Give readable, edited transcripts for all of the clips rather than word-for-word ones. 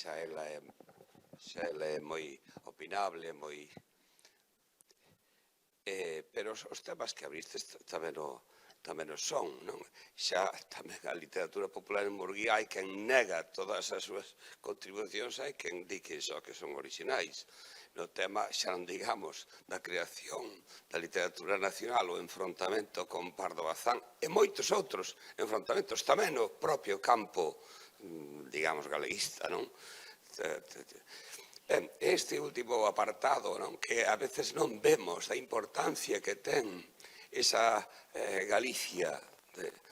xa ela é moi opinable, moi... Pero os temas que abristes tamén o son, non? Xa tamén a literatura popular en Murguía hai quen nega todas as súas contribucións, hai quen di que só que son orixinais. No tema, xa non digamos, da creación da literatura nacional, o enfrontamento con Pardo Bazán e moitos outros enfrontamentos tamén no propio campo, digamos, galeguista, non? Ben, este último apartado, non, que a veces non vemos a importancia que ten esa Galicia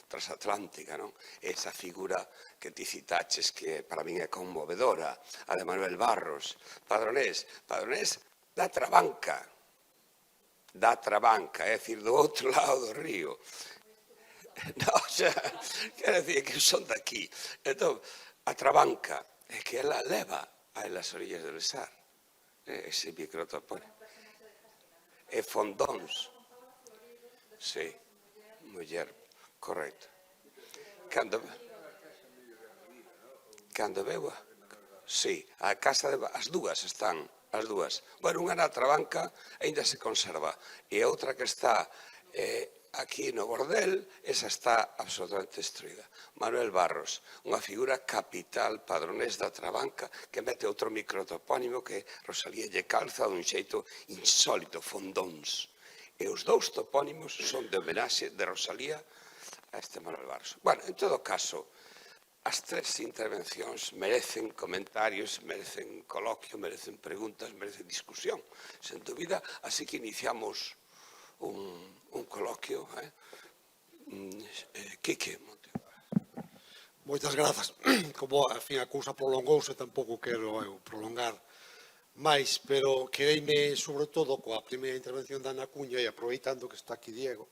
transatlántica, non? Esa figura que ti citaches que para min é conmovedora, a de Manuel Barros. Padronés da Trabanca, é dicir, do outro lado do río. Non, xa, quero dicir que son daqui. Entón, a Trabanca, é que ela leva a las orillas del Sar, ese microtopónimo. E Fondóns. Sí, muller, correcto. Cando veu, sí, a casa as dúas están, as dúas. Bueno, unha na Trabanca ainda se conserva, e outra que está aquí no Bordel, esa está absolutamente destruída. Manuel Barros, unha figura capital, Padronés da Trabanca, que mete outro microtopónimo que Rosalía lle calza dun xeito insólito, Fondóns. E os dous topónimos son de homenaxe de Rosalía a este Manuel Barros. Bueno, en todo caso, as tres intervencións merecen comentarios, merecen coloquio, merecen preguntas, merecen discusión, sen dúbida, así que iniciamos un coloquio. Quique Monte. Moitas grazas. Como, a fin, a cousa prolongouse, tampouco quero eu prolongar máis, pero quereime, sobre todo, coa primeira intervención da Ana Cuña, e aproveitando que está aquí Diego,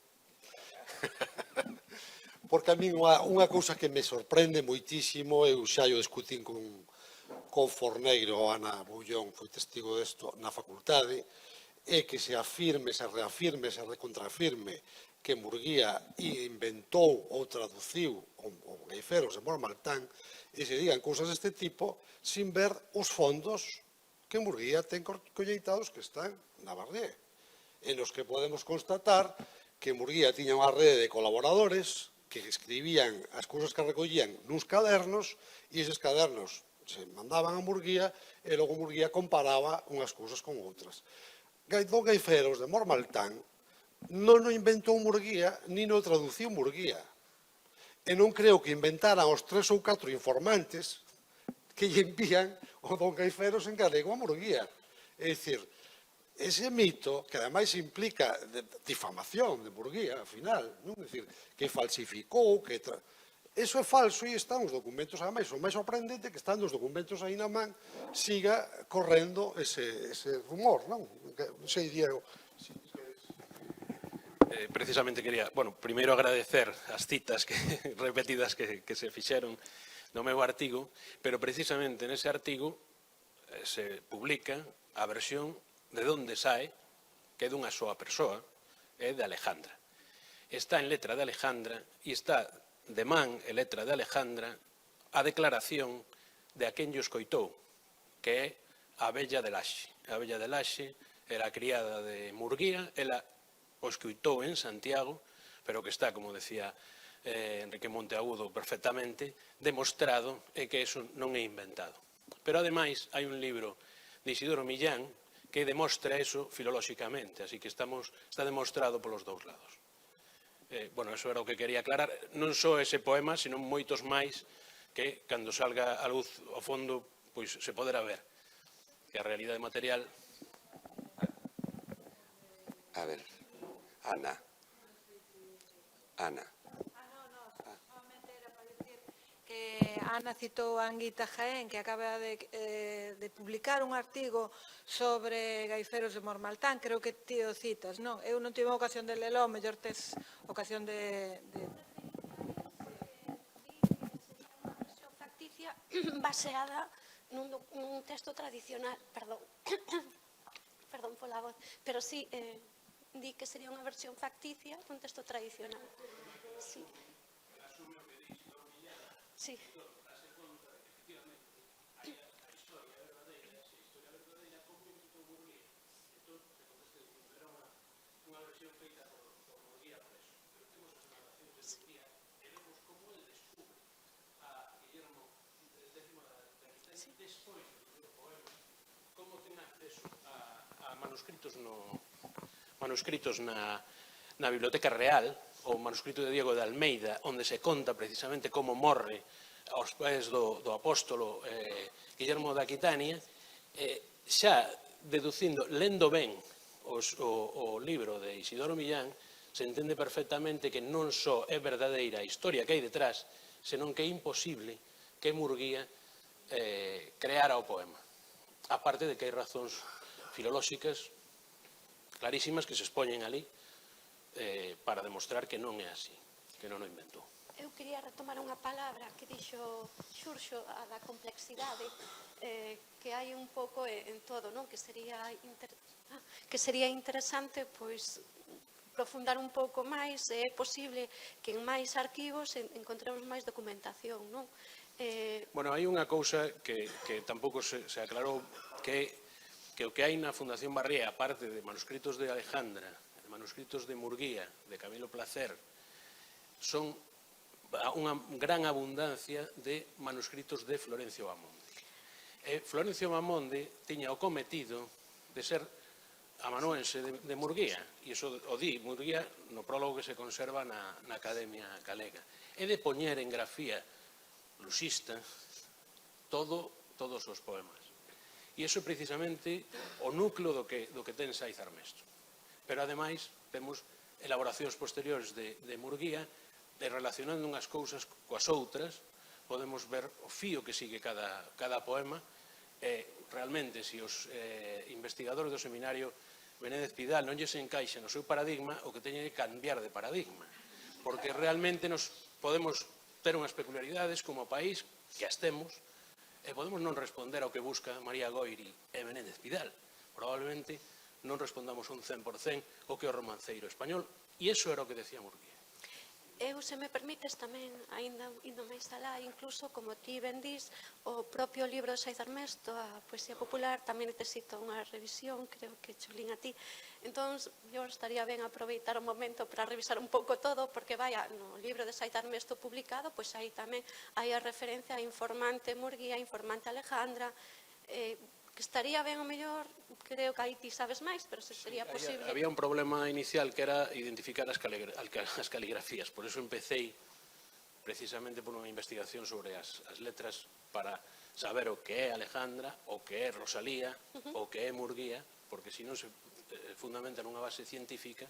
porque a min unha cousa que me sorprende moitísimo, eu xa o discutín con Forneiro, Ana Bullón foi testigo desto na facultade, é que se afirme, se reafirme, se recontrafirme que Murguía inventou ou traduciu o Gaiferos de Mormaltán e se digan cousas deste tipo sin ver os fondos que Murguía ten colleitados que están na Barrié, en os que podemos constatar que Murguía tiña unha rede de colaboradores que escribían as cousas que recollían nuns cadernos e eses cadernos se mandaban a Murguía e logo Murguía comparaba unhas cousas con outras. Do Gaiferos de Mormaltán non o inventou Murguía, nin o traduciu Murguía. E non creo que inventaran os 3 ou 4 informantes que lle envían o Don Gaiferos en galego a Murguía. É dicir, ese mito, que ademais implica difamación de Murguía, ao final, non? É dicir, que falsificou, que... Eso é falso e están os documentos, ademais, o máis sorprendente que están os documentos aí na man, siga correndo ese rumor, non? Non sei, Diego. Precisamente quería, bueno, primeiro agradecer as citas repetidas que se fixeron no meu artigo, pero precisamente nese artigo se publica a versión de onde sae, que é dunha soa persoa, é de Alejandra. Está en letra de Alejandra e está de man e letra de Alejandra a declaración de a quen lle escoitou, que é a Abella de Laxe. A Abella de Laxe era a criada de Murguía, ela o escoitou en Santiago, pero que está, como decía Enrique Monteagudo perfectamente, demostrado e que eso non é inventado. Pero, ademais, hai un libro de Isidoro Millán que demostra eso filolóxicamente, así que está demostrado polos dous lados. Bueno, eso era o que quería aclarar. Non só ese poema, sino moitos máis que, cando salga a luz ao fondo, pois se poderá ver que a realidade material... A ver, Ana. Ana citou a Anguita Jaén, que acaba de publicar un artigo sobre Gaiferos de Mormaltán, creo que ti o citas, non? Eu non tive ocasión de lelo, ao mellor tes ocasión de... Unha versión facticia baseada nun texto tradicional, perdón pola voz, pero sí, di que sería unha versión facticia dun texto tradicional. Sí. Sí. despois do poema, como ten acceso a manuscritos na Biblioteca Real, o manuscrito de Diego de Almeida, onde se conta precisamente como morre aos pés do apóstolo Guillermo da Aquitania, xa deducindo, lendo ben o libro de Isidoro Millán, se entende perfectamente que non só é verdadeira a historia que hai detrás, senón que é imposible que Murguía creara o poema. A parte de que hai razóns filolóxicas clarísimas que se expoñen ali para demostrar que non é así, que non o inventou. Eu quería retomar unha palabra que dixo Xurxo, a da complexidade, que hai un pouco en todo, non? Que sería interesante, pois, profundar un pouco máis, é posible que en máis arquivos encontremos máis documentación, non? Bueno, hai unha cousa que tampouco se aclarou, que o que hai na Fundación Barría, aparte de manuscritos de Alejandra, de manuscritos de Murguía, de Camilo Placer, son unha gran abundancia de manuscritos de Florencio Bamonde. Florencio Bamonde tiña o cometido de ser amanuense de Murguía, e iso o di Murguía no prólogo que se conserva na Academia Galega, e de poñer en grafía luxista todos os poemas. E iso é precisamente o núcleo do que ten Saiz Armesto. Pero, ademais, temos elaboracións posteriores de Murguía, e relacionando unhas cousas coas outras, podemos ver o fío que sigue cada poema. Realmente, se os investigadores do seminario Benédez Pidal non lles encaixa no seu paradigma, o que teñen que cambiar de paradigma. Porque realmente nos podemos ter unhas peculiaridades como país, que as temos, e podemos non responder ao que busca María Goiri e Benédez Pidal. Probablemente non respondamos un 100% o que é o romanceiro español, e iso era o que decía Murguía. Eu, se me permites, tamén, ainda indo máis alá, incluso, como ti ben dís, o propio libro de Saiz Armesto, a poesía popular, tamén necesita unha revisión, creo que cholín a ti. Entón, eu estaría ben aproveitar o momento para revisar un pouco todo, porque, vaya, no libro de Saiz Armesto publicado, pois aí tamén hai a referencia a informante Murguía, a informante Alejandra, que estaría ben o mellor, creo que aí ti sabes máis, pero se sería posible. Había un problema inicial que era identificar as caligrafías, por eso empecé precisamente por unha investigación sobre as letras para saber o que é Alejandra, o que é Rosalía, o que é Murguía, porque se non se fundamenta nunha base científica,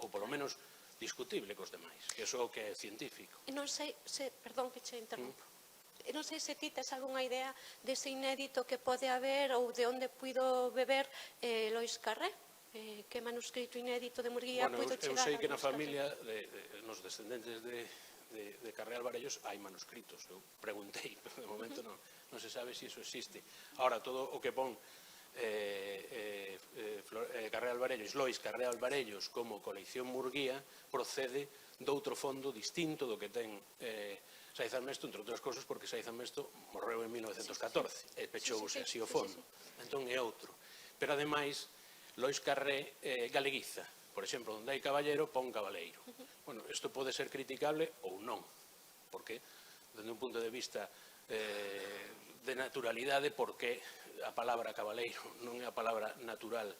ou polo menos discutible cos demais, que iso é o que é científico. E non sei se, perdón que che interrompo, non sei se ti tes algunha idea dese inédito que pode haber ou de onde puido beber Lois Carré, que manuscrito inédito de Murguía puido chegar. Eu sei que na familia, nos descendentes de Carré Alvarellos, hai manuscritos. Eu preguntei, pero de momento non se sabe se iso existe. Ahora, todo o que pon Carré Alvarellos, Lois Carré Alvarellos como colección Murguía, procede doutro fondo distinto do que ten Saiz Armesto, entre outras cousas, porque Saiz Armesto morreu en 1914 e pechouse así o fondo. Entón é outro. Pero, ademais, Lois Carré galeguiza. Por exemplo, onde hai caballero, pon cabaleiro. Bueno, isto pode ser criticable ou non, porque, dende un punto de vista de naturalidade, porque a palabra cabaleiro non é a palabra natural,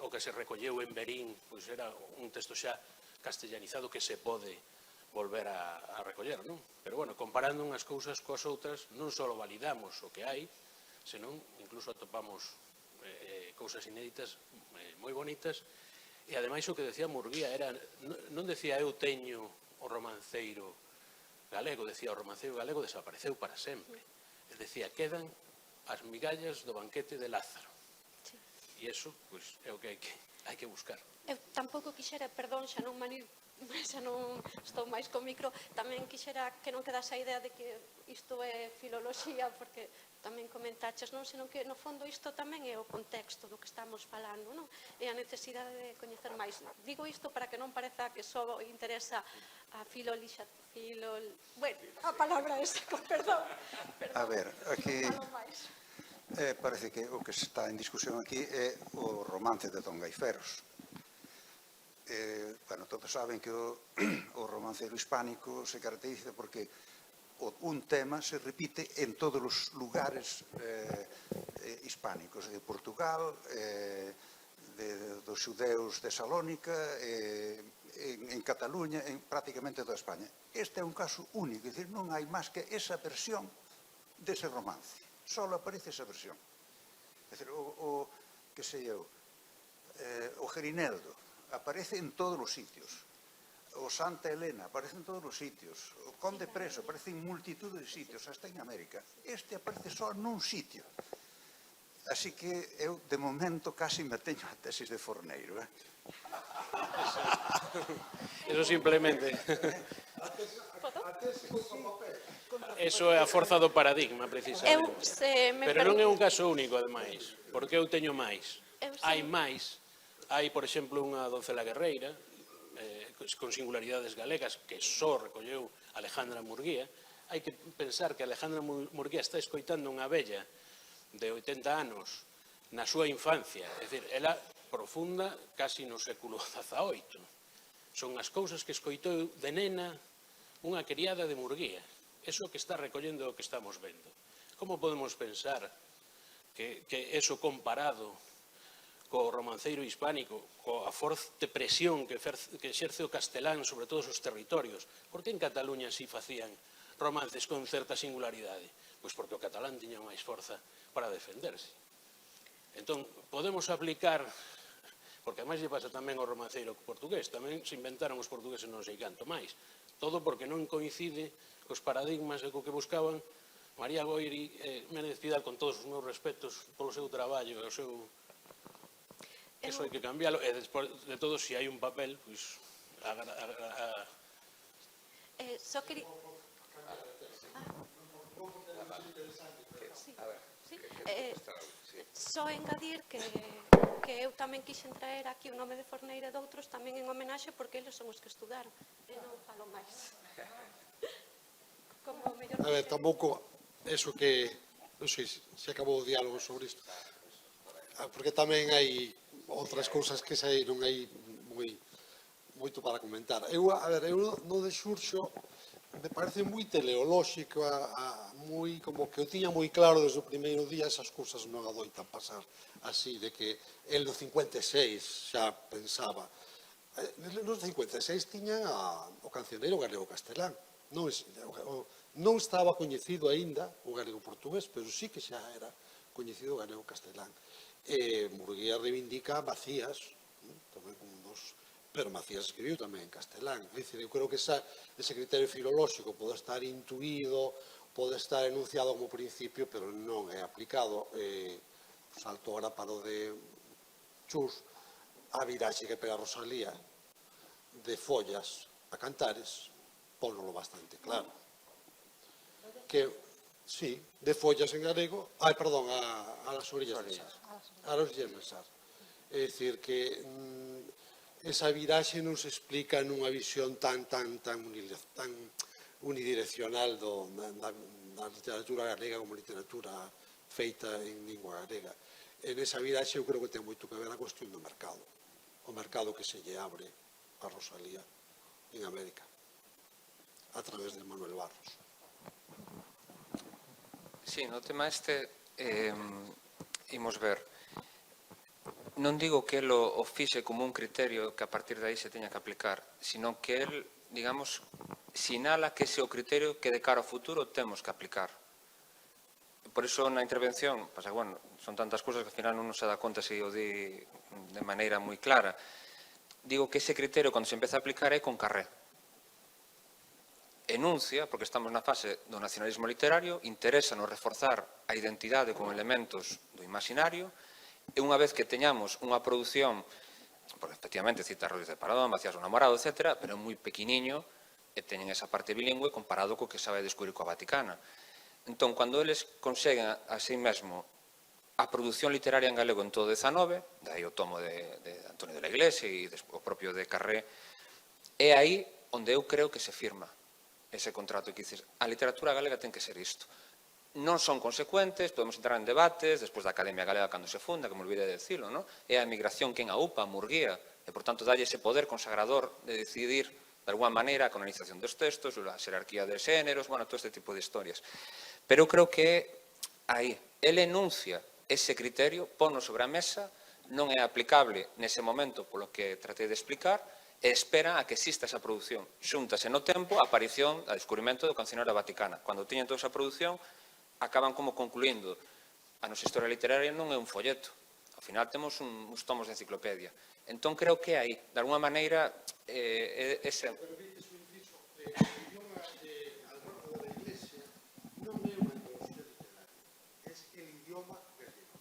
o que se recolleu en Berín, pois era un texto xa castellanizado que se pode volver a recoller, non? Pero, bueno, comparando unhas cousas coas outras, non só validamos o que hai, senón incluso atopamos cousas inéditas moi bonitas, e ademais o que decía Murguía era, non decía eu teño o romanceiro galego, decía o romanceiro galego desapareceu para sempre. Ele decía, quedan as migallas do banquete de Lázaro. E iso, pois, é o que hai que buscar. Eu tampouco quixera, perdón, xa non estou máis co micro, tamén quixera que non quedase a idea de que isto é filoloxía, porque tamén comentaches, non? Senón que, no fondo, isto tamén é o contexto do que estamos falando, non? É a necesidade de coñecer máis. Digo isto para que non pareza que só interesa a filoloxía, bueno, a palabra esa, perdón. A ver, aquí parece que o que está en discusión aquí é o romance de Don Gaiferos. Bueno, todos saben que o romanceiro hispánico se caracteriza porque un tema se repite en todos os lugares hispánicos, de Portugal, dos xudeus de Salónica, en Cataluña, en prácticamente toda España. Este é un caso único, é dicir, non hai máis que esa versión dese romance. Só aparece esa versión. É dicir, que sei eu, o Gerineldo aparece en todos os sitios. O Santa Elena aparece en todos os sitios. O Conde Preso aparece en multitud de sitios, hasta en América. Este aparece só nun sitio. Así que eu, de momento, casi me teño a tesis de Forneiro. Eso simplemente. Eso é a forza do paradigma, precisamente. Pero non é un caso único, ademais, porque eu teño máis. Hai máis. Hai, por exemplo, unha doncela guerreira, con singularidades galegas, que só recolleu Alejandra Murguía. Hai que pensar que Alejandra Murguía está escoitando unha vella de 80 anos na súa infancia. É dicir, ela profunda casi no século XVIII. Son as cousas que escoitou de nena unha criada de Murguía. Eso que está recollendo o que estamos vendo. Como podemos pensar que eso comparado co romanceiro hispánico, coa forte presión que exerce o castelán sobre todos os territorios? Por que en Cataluña si facían romances con certa singularidade? Pois porque o catalán tiña máis forza para defenderse. Entón, podemos aplicar, porque ademais lle pasa tamén ao romanceiro portugués, tamén se inventaron os portugueses non sei canto máis, todo porque non coincide cos paradigmas e co que buscaban María Goiri e Méndez Pidal, con todos os meus respetos polo seu traballo e o seu... Eso hai que cambiálo, e despois de todo, se hai un papel, pois... Só quería... Só engadir que eu tamén quixen traer aquí o nome de Forneira e doutros tamén en homenaxe porque eles son os que estudaron e non falo máis. A ver, tampouco eso que non sei se acabou o diálogo sobre isto, porque tamén hai outras cousas que saíron aí moito para comentar. Eu no de Xurxo me parece moi teleolóxico, moi como que o tiña moi claro desde o primeiro día. Esas cousas non adoitan pasar así, de que el no 56 xa pensaba. No 56 tiñan o cancioneiro galego-castelán. Non estaba coñecido aínda o galego-portugués, pero sí que xa era coñecido o galego-castelán. Murguía reivindica Macías, tamén como dos... Pero Macías escribiu tamén en castelán. É dicir, eu creo que ese criterio filolóxico pode estar intuído, pode estar enunciado como principio, pero non é aplicado. Salto ahora para o de Chus, a viraxe que pega Rosalía de Follas a Cantares, pónolo bastante claro. Que, sí, de Follas en galego, perdón, a las orillas del Sar. A las orillas del Sar. É dicir, que esa viraxe non se explica nunha visión tan unidireccional da literatura galega como literatura feita en lingua galega. En esa viraxe eu creo que ten moito que ver a cuestión do mercado, o mercado que se lle abre a Rosalía en América a través de Manuel Barros. Sí, no tema imos ver. Non digo que el o fixe como un criterio que a partir de aí se teña que aplicar, sino que el, digamos, sinala que ese é o criterio que de cara ao futuro temos que aplicar. Por iso na intervención, pasa, bueno, son tantas cousas que ao final non se dá conta se o di de maneira moi clara. Digo que ese criterio, cando se empeza a aplicar, é con Carré. Enuncia, porque estamos na fase do nacionalismo literario, interesa nos reforzar a identidade con elementos do imaginario. E unha vez que teñamos unha produción, porque efectivamente cita Rodríguez de Paradón, Macías o namorado, etc., pero moi pequeniño, e teñen esa parte bilingüe comparado co que sabe descubrir coa Vaticana. Entón, cando eles conseguen a sí mesmo a produción literaria en galego en todo o XIX, daí o tomo de Antonio de la Iglesia e o propio de Carré, é aí onde eu creo que se firma ese contrato que dices, a literatura galega ten que ser isto. Non son consecuentes, podemos entrar en debates, despois da Academia Galega cando se funda, que me olvidei de decirlo, é a emigración quen a UPA, a Murguía, e por tanto dalle ese poder consagrador de decidir de alguma maneira, a canonización dos textos, a xerarquía de xéneros, bueno, todo este tipo de historias. Pero eu creo que aí, ele enuncia ese criterio, pono sobre a mesa, non é aplicable nese momento polo que tratei de explicar, e espera a que exista esa produción. Xúntase no tempo a aparición, a descubrimento do Cancionario Vaticana. Cando tiñen toda esa produción, acaban como concluindo a nosa historia literaria non é un folleto. Ao final temos uns tomos de enciclopedia. Entón, creo que aí, de alguma maneira, ese... Permites un inciso, o idioma de Alberto de la Iglesia non é unha ideoloxía literaria, é el idioma gallego,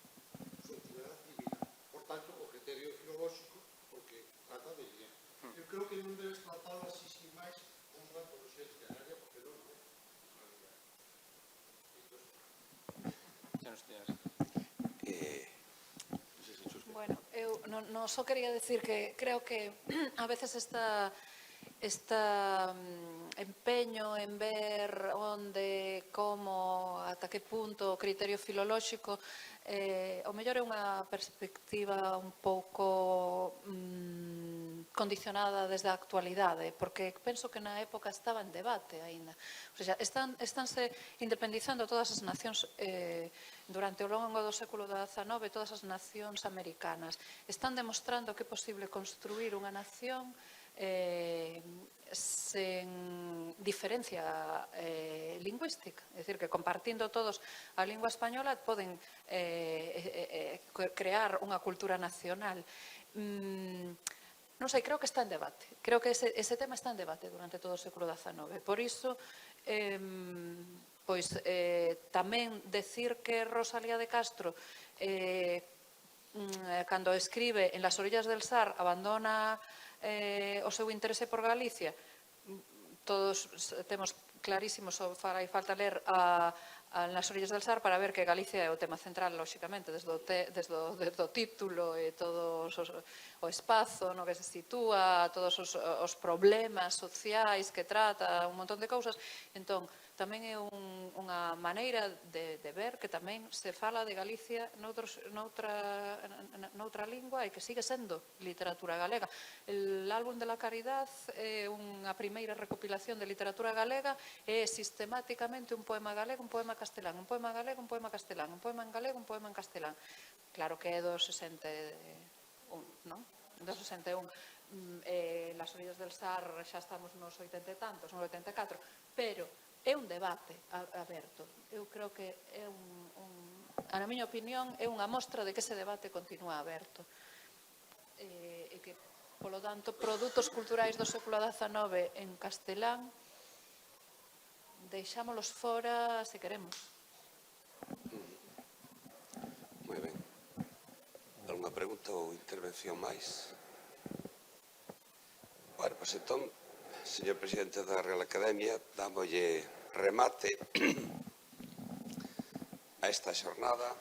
su antigüedad divina. Por tanto, o criterio filolóxico, porque trata de idioma. Eu creo que non debes tratalo así sin máis como unha antoloxía literaria, porque non é. Bueno, eu non só quería decir que creo que a veces esta empeño en ver onde, como, ata que punto o criterio filolóxico o mellor é unha perspectiva un pouco condicionada desde a actualidade, porque penso que na época estaba en debate aínda. O sea, estánse independizando todas as nacións durante o longo do século XIX, todas as nacións americanas. Están demostrando que é posible construir unha nación sen diferencia lingüística, é dicir, que compartindo todos a lingua española poden crear unha cultura nacional. Non sei, creo que está en debate. Creo que ese tema está en debate durante todo o século XIX. Por iso, pois, tamén decir que Rosalía de Castro, cando escribe En las orillas del Sar, abandona o seu interese por Galicia, todos temos clarísimos, fai falta ler En las orillas del Sar para ver que Galicia é o tema central, lóxicamente, desde o título e todo o espazo no que se sitúa, todos os problemas sociais que trata, un montón de cousas. Entón, tamén é unha maneira de ver que tamén se fala de Galicia noutra lingua e que sigue sendo literatura galega. El álbum de la Caridad é unha primeira recopilación de literatura galega e é sistemáticamente un poema galego, un poema castelán, un poema galego, un poema castelán, un poema en galego, un poema en castelán. Claro que é do 61, non? Do 61. Las orillas del Sar xa estamos nos 80 e tantos, nos 84, pero é un debate aberto. Eu creo que é na miña opinión, é unha mostra de que ese debate continúa aberto. E que, polo tanto, produtos culturais do século XIX en castelán deixámolos fora se queremos. Moi ben. Alguna pregunta ou intervención máis? Bueno, pois entón, señor presidente da Real Academia, dámolle remate a esta xornada